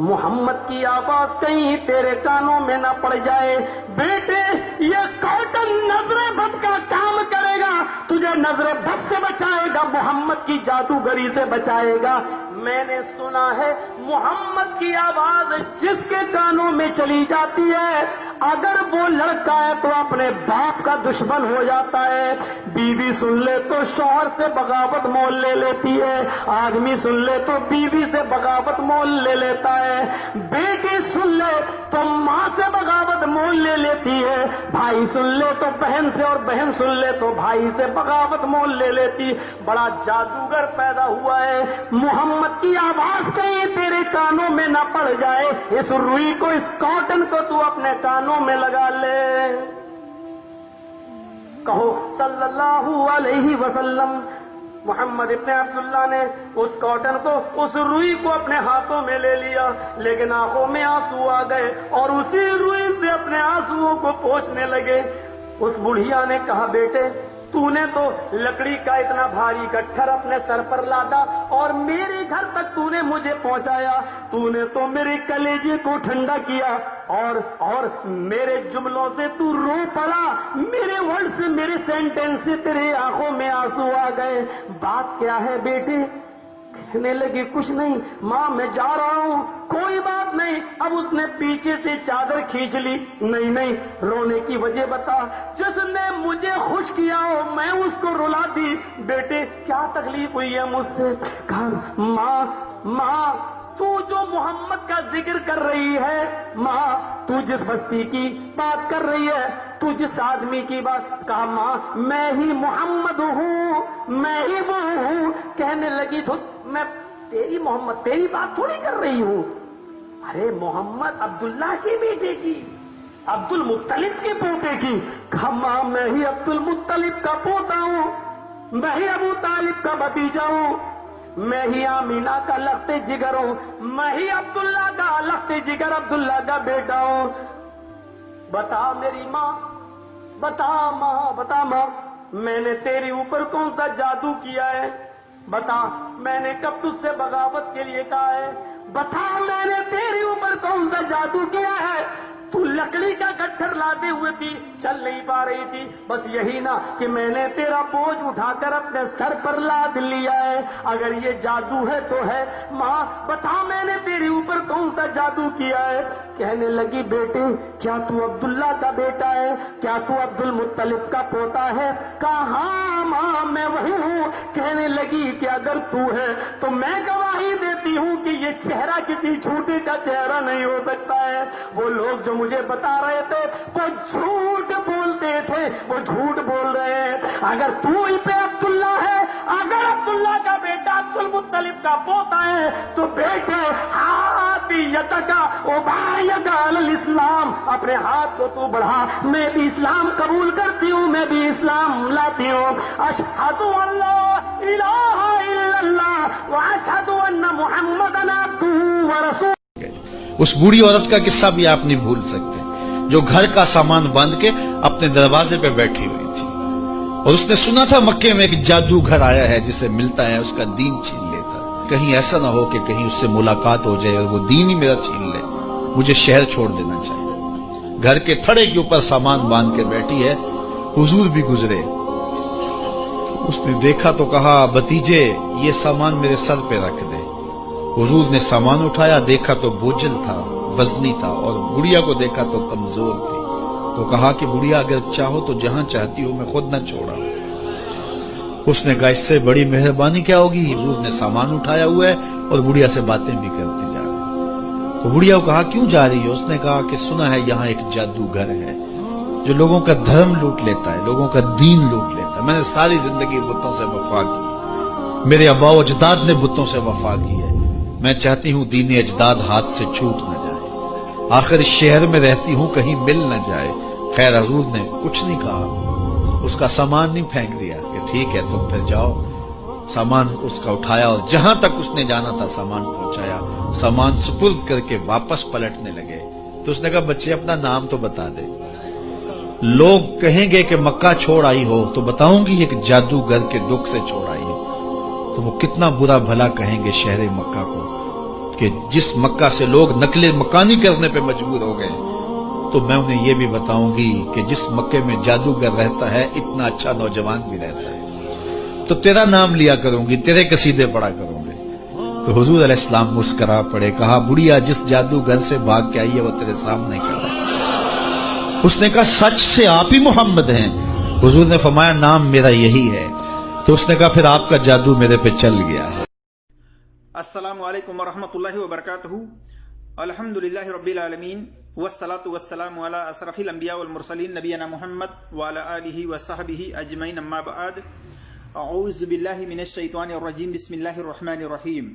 محمد کی آواز کہیں تیرے کانوں میں نہ پڑ جائے۔ بیٹے یہ کاٹن نظر بد کا کام کرے گا، تجھے نظر بد سے بچائے گا، محمد کی جادوگری سے بچائے گا۔ میں نے سنا ہے محمد کی آواز جس کے کانوں میں چلی جاتی ہے، اگر وہ لڑکا ہے تو اپنے باپ کا دشمن ہو جاتا ہے، بیوی سن لے تو شوہر سے بغاوت مول لے لیتی ہے، آدمی سن لے تو بیوی سے بغاوت مول لے لیتا ہے، بیٹی سن لے تو ماں سے بغاوت مول لے لیتی ہے، بھائی سن لے تو بہن سے، اور بہن سن لے تو بھائی سے بغاوت مول لے لیتی۔ بڑا جادوگر پیدا ہوا ہے، محمد کی آواز کہیں تیرے کانوں میں نہ پڑ جائے، اس روئی کو، اس کاٹن کو تو اپنے کانوں میں لگا لے۔ کہو صلی اللہ علیہ وسلم۔ محمد ابن عبداللہ نے اس کاٹن کو، اس روئی کو اپنے ہاتھوں میں لے لیا، لیکن آنکھوں میں آنسو آ گئے اور اسی روئی سے اپنے آنسوؤں کو پوچھنے لگے۔ اس بڑھیا نے کہا بیٹے تو نے تو لکڑی کا اتنا بھاری گٹھر اپنے سر پر لادا اور میرے گھر تک تو نے مجھے پہنچایا، تو نے تو میرے کلیجے کو ٹھنڈا کیا اور میرے جملوں سے تو رو پڑا، میرے ورڈ سے، میرے سینٹینس سے تیرے آنکھوں میں آنسو آ گئے، بات کیا ہے بیٹے؟ کہنے لگی کچھ نہیں ماں، میں جا رہا ہوں، کوئی بات نہیں۔ اب اس نے پیچھے سے چادر کھینچ لی، نہیں رونے کی وجہ بتا، جس نے مجھے خوش کیا ہو میں اس کو رلا دی، بیٹے کیا تکلیف ہوئی ہے مجھ سے؟ کہا ماں تو جو محمد کا ذکر کر رہی ہے، ماں تو جس بستی کی بات کر رہی ہے، تو جس آدمی کی بات، کہا ماں میں ہی محمد ہوں، میں ہی وہ ہوں۔ کہنے لگی تو میں تیری محمد تیری بات تھوڑی کر رہی ہوں، ارے محمد عبداللہ کے بیٹے کی، عبد المطلب کے پوتے کی۔ کہا ماں میں ہی عبد المطلب کا پوتا ہوں، میں ہی ابو طالب کا بھتیجا ہوں، میں ہی آمینہ کا لخت جگر ہوں، میں ہی عبداللہ کا لخت جگر، عبداللہ کا بیٹا ہوں۔ بتا میری ماں، بتا ماں میں نے تیرے اوپر کون سا جادو کیا ہے؟ بتا میں نے کب تجھ سے بغاوت کے لیے کہا ہے؟ بتا میں نے تیرے اوپر کون سا جادو کیا ہے؟ تو لکڑی کا گٹھر لاتے ہوئے بھی چل نہیں پا رہی تھی، بس یہی نا کہ میں نے تیرا بوجھ اٹھا کر اپنے سر پر لاد لیا ہے، اگر یہ جادو ہے تو ہے۔ ماں بتا میں نے تیرے اوپر کون سا جادو کیا ہے؟ کہنے لگی بیٹے کیا تو عبداللہ کا بیٹا ہے؟ کیا تو عبد المطلب کا پوتا ہے؟ کہا ہاں ماں میں وہی ہوں۔ کہنے لگی کہ اگر تو ہے تو میں گواہی دیتی ہوں کہ یہ چہرہ کسی جھوٹے کا چہرہ نہیں ہو سکتا ہے، وہ لوگ جو مجھے بتا رہے تھے وہ جھوٹ بولتے تھے، وہ جھوٹ بول رہے ہیں۔ اگر تو ہی پہ عبداللہ ہے، اگر عبداللہ کا بیٹا عبد المطلب کا پوتا ہے تو بیٹے ہاتھیتکا ابایک علی الاسلام، اپنے ہاتھ کو تو بڑھا، میں بھی اسلام قبول کرتی ہوں، میں بھی اسلام لاتی ہوں۔ اشہد ان لا الہ الا اللہ واشہد ان محمدن عبدہ ورسولہ۔ اس بوڑھی عورت کا قصہ بھی آپ نہیں بھول سکتے، جو گھر کا سامان باندھ کے اپنے دروازے پہ بیٹھی ہوئی تھی، اور اس نے سنا تھا مکے میں ایک جادوگر آیا ہے جسے ملتا ہے اس کا دین چھین لیتا، کہیں ایسا نہ ہو کہ کہیں اس سے ملاقات ہو جائے اور وہ دین ہی میرا چھین لے، مجھے شہر چھوڑ دینا چاہیے۔ گھر کے تھڑے کے اوپر سامان باندھ کے بیٹھی ہے، حضور بھی گزرے، اس نے دیکھا تو کہا بھتیجے یہ سامان میرے سر پہ رکھ دے۔ حضور نے سامان اٹھایا، دیکھا تو بوجھل تھا، وزنی تھا، اور بڑھیا کو دیکھا تو کمزور تھی، تو کہا کہ بڑھیا اگر چاہو تو جہاں چاہتی ہو میں خود نہ چھوڑا۔ اس نے کہا اس سے بڑی مہربانی کیا ہوگی؟ حضور نے سامان اٹھایا ہوا ہے اور بڑھیا سے باتیں بھی کرتی جا رہی، تو بڑھیا کو کہا کیوں جا رہی ہے؟ اس نے کہا کہ سنا ہے یہاں ایک جادوگر ہے جو لوگوں کا دھرم لوٹ لیتا ہے، لوگوں کا دین لوٹ لیتا ہے، میں نے ساری زندگی بتوں سے وفا کی، میرے آباء و اجداد نے بتوں سے وفا کی ہے، میں چاہتی ہوں دین اجداد ہاتھ سے چھوٹ نہ جائے، آخر شہر میں رہتی ہوں کہیں مل نہ جائے۔ خیر حضور نے کچھ نہیں کہا، اس کا سامان نہیں پھینک دیا کہ ٹھیک ہے تم پھر جاؤ، سامان اس کا اٹھایا اور جہاں تک اس نے جانا تھا سامان پہنچایا، سامان سپرد کر کے واپس پلٹنے لگے تو اس نے کہا بچے اپنا نام تو بتا دے، لوگ کہیں گے کہ مکہ چھوڑ آئی ہو تو بتاؤں گی ایک جادوگر کے دکھ سے چھوڑ آئی ہو، تو وہ کتنا برا بھلا کہیں گے شہر مکہ کو۔ کہ جس مکہ سے لوگ نقل مکانی کرنے پہ مجبور ہو گئے تو میں انہیں یہ بھی بتاؤں گی کہ جس مکے میں جادوگر رہتا ہے اتنا اچھا نوجوان بھی رہتا ہے، تو تیرا نام لیا کروں گی، تیرے قصیدے پڑھا کروں گی۔ تو حضور علیہ السلام مسکرا پڑے، کہا بڑھیا جس جادوگر سے بھاگ کے آئی ہے وہ تیرے سامنے کر رہا ہے۔ اس نے کہا سچ سے آپ ہی محمد ہیں؟ حضور نے فرمایا نام میرا یہی ہے۔ تو اس نے کہا پھر آپ کا جادو میرے پہ چل گیا ہے۔ السلام علیکم ورحمۃ اللہ وبرکاتہ۔ الحمدللہ رب العالمین والصلاة والسلام علی اشرف الانبیاء والمرسلین نبینا محمد وعلی آلہ وصحبہ اجمعین، اما بعد، اعوذ باللہ من الشیطان الرجیم، بسم اللہ الرحمن الرحیم۔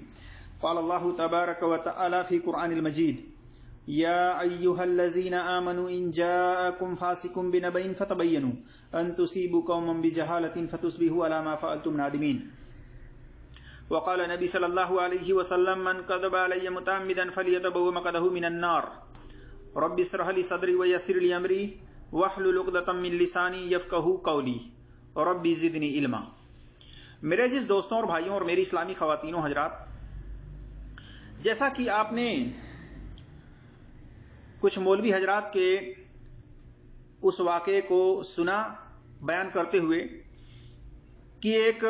قال اللہ تبارک وتعالی فی قرآن المجید: یا ایہا الذین آمنوا ان جاءکم فاسق بنبأ فتبینوا ان تصیبوا قوما بجہالۃ فتصبحوا علی ما فعلتم نادمین۔ وقال نبی صلی اللہ علیہ وسلم: من کذب علی متعمدا فلیتبوأ مقعدہ من النار۔ رب اشرح لی صدری ویسر لی امری واحلل عقدۃ من لسانی یفقہوا قولی رب زدنی علما۔ میرے عزیز دوستوں اور بھائیوں اور میری اسلامی خواتین و حضرات، جیسا کہ آپ نے کچھ مولوی حضرات کے اس واقعے کو سنا بیان کرتے ہوئے کہ ایک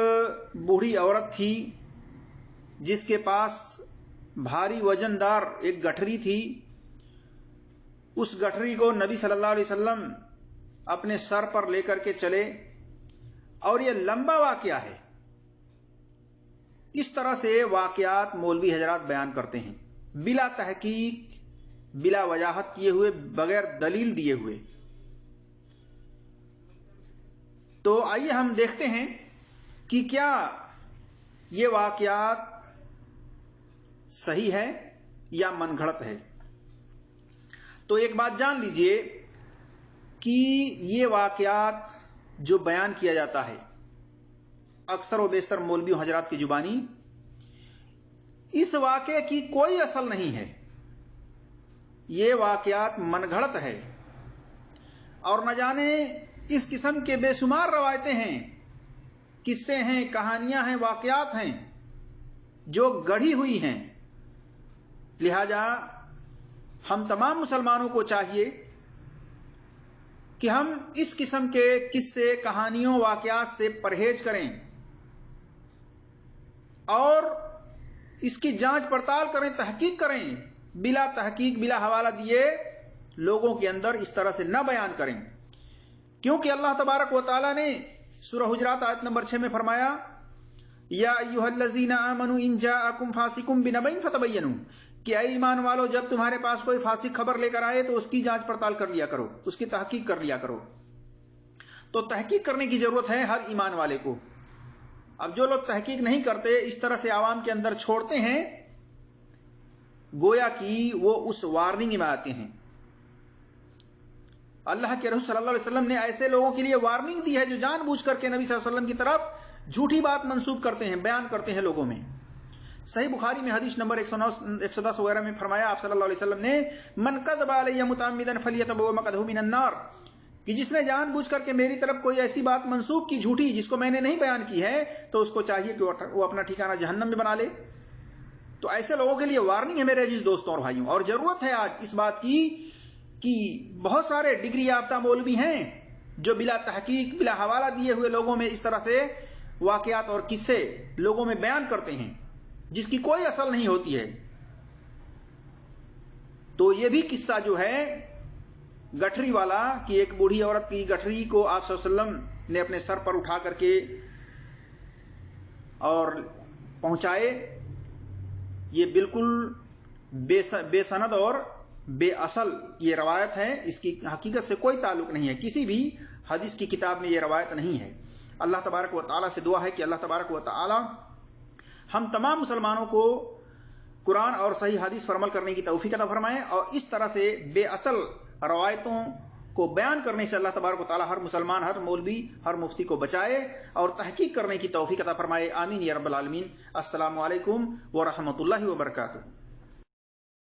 بوڑھی عورت تھی جس کے پاس بھاری وزن دار ایک گٹھری تھی۔ اس گٹھری کو نبی صلی اللہ علیہ وسلم اپنے سر پر لے کر کے چلے، اور یہ لمبا واقعہ ہے۔ اس طرح سے واقعات مولوی حضرات بیان کرتے ہیں، بلا تحقیق، بلا وجاہت کیے ہوئے، بغیر دلیل دیے ہوئے۔ تو آئیے ہم دیکھتے ہیں کہ کیا یہ واقعات صحیح ہے یا من گھڑت ہے۔ تو ایک بات جان لیجئے کہ یہ واقعات جو بیان کیا جاتا ہے اکثر و بیشتر مولوی حضرات کی زبانی، اس واقعے کی کوئی اصل نہیں ہے۔ یہ واقعات من گھڑت ہے، اور نہ جانے اس قسم کے بے شمار روایتیں ہیں، قصے ہیں، کہانیاں ہیں، واقعات ہیں جو گڑھی ہوئی ہیں۔ لہذا ہم تمام مسلمانوں کو چاہیے کہ ہم اس قسم کے قصے، کہانیوں، واقعات سے پرہیز کریں اور اس کی جانچ پڑتال کریں، تحقیق کریں، بلا تحقیق، بلا حوالہ دیے لوگوں کے اندر اس طرح سے نہ بیان کریں، کیونکہ اللہ تبارک و تعالی نے سورہ حجرات آیت نمبر 6 میں فرمایا: یا ایھا الذین آمنوا ان جاءکم فاسق بنبأ فتبینوا، کہ اے ایمان والو جب تمہارے پاس کوئی فاسق خبر لے کر آئے تو اس کی جانچ پڑتال کر لیا کرو، اس کی تحقیق کر لیا کرو۔ تو تحقیق کرنے کی ضرورت ہے ہر ایمان والے کو۔ اب جو لوگ تحقیق نہیں کرتے، اس طرح سے عوام کے اندر چھوڑتے ہیں، گویا کہ وہ اس وارننگ میں آتے ہیں۔ اللہ کے رسول صلی اللہ علیہ وسلم نے ایسے لوگوں کے لیے وارننگ دی ہے جو جان بوجھ کر کے نبی صلی اللہ علیہ وسلم کی طرف جھوٹی بات منسوب کرتے ہیں، بیان کرتے ہیں لوگوں میں۔ صحیح بخاری میں حدیث نمبر 110 وغیرہ میں فرمایا آپ صلی اللہ علیہ وسلم نے: من کذب علی متعمدا فلیتبوأ مقعدہ من النار، کہ جس نے جان بوجھ کر کے میری طرف کوئی ایسی بات منسوب کی جھوٹی جس کو میں نے نہیں بیان کی ہے، تو اس کو چاہیے کہ وہ اپنا ٹھکانہ جہنم میں بنا لے۔ تو ایسے لوگوں کے لیے وارننگ ہے میرے عزیز دوستوں اور بھائیوں، اور ضرورت ہے آج اس بات کی کہ بہت سارے ڈگری یافتہ مولوی ہیں جو بلا تحقیق، بلا حوالہ دیے ہوئے لوگوں میں اس طرح سے واقعات اور قصے لوگوں میں بیان کرتے ہیں جس کی کوئی اصل نہیں ہوتی ہے۔ تو یہ بھی قصہ جو ہے گٹھری والا، کہ ایک بوڑھی عورت کی گٹھری کو آپ صلی اللہ علیہ وسلم نے اپنے سر پر اٹھا کر کے اور پہنچائے، یہ بالکل بے سند اور بے اصل یہ روایت ہے، اس کی حقیقت سے کوئی تعلق نہیں ہے، کسی بھی حدیث کی کتاب میں یہ روایت نہیں ہے۔ اللہ تبارک و تعالیٰ سے دعا ہے کہ اللہ تبارک و تعالیٰ ہم تمام مسلمانوں کو قرآن اور صحیح حدیث پر عمل کرنے کی توفیق عطا فرمائے، اور اس طرح سے بے اصل روایتوں کو بیان کرنے سے اللہ تبارک و تعالیٰ ہر مسلمان، ہر مولوی، ہر مفتی کو بچائے اور تحقیق کرنے کی توفیق عطا فرمائے۔ آمین یا رب العالمین۔ السلام علیکم ورحمۃ اللہ وبرکاتہ۔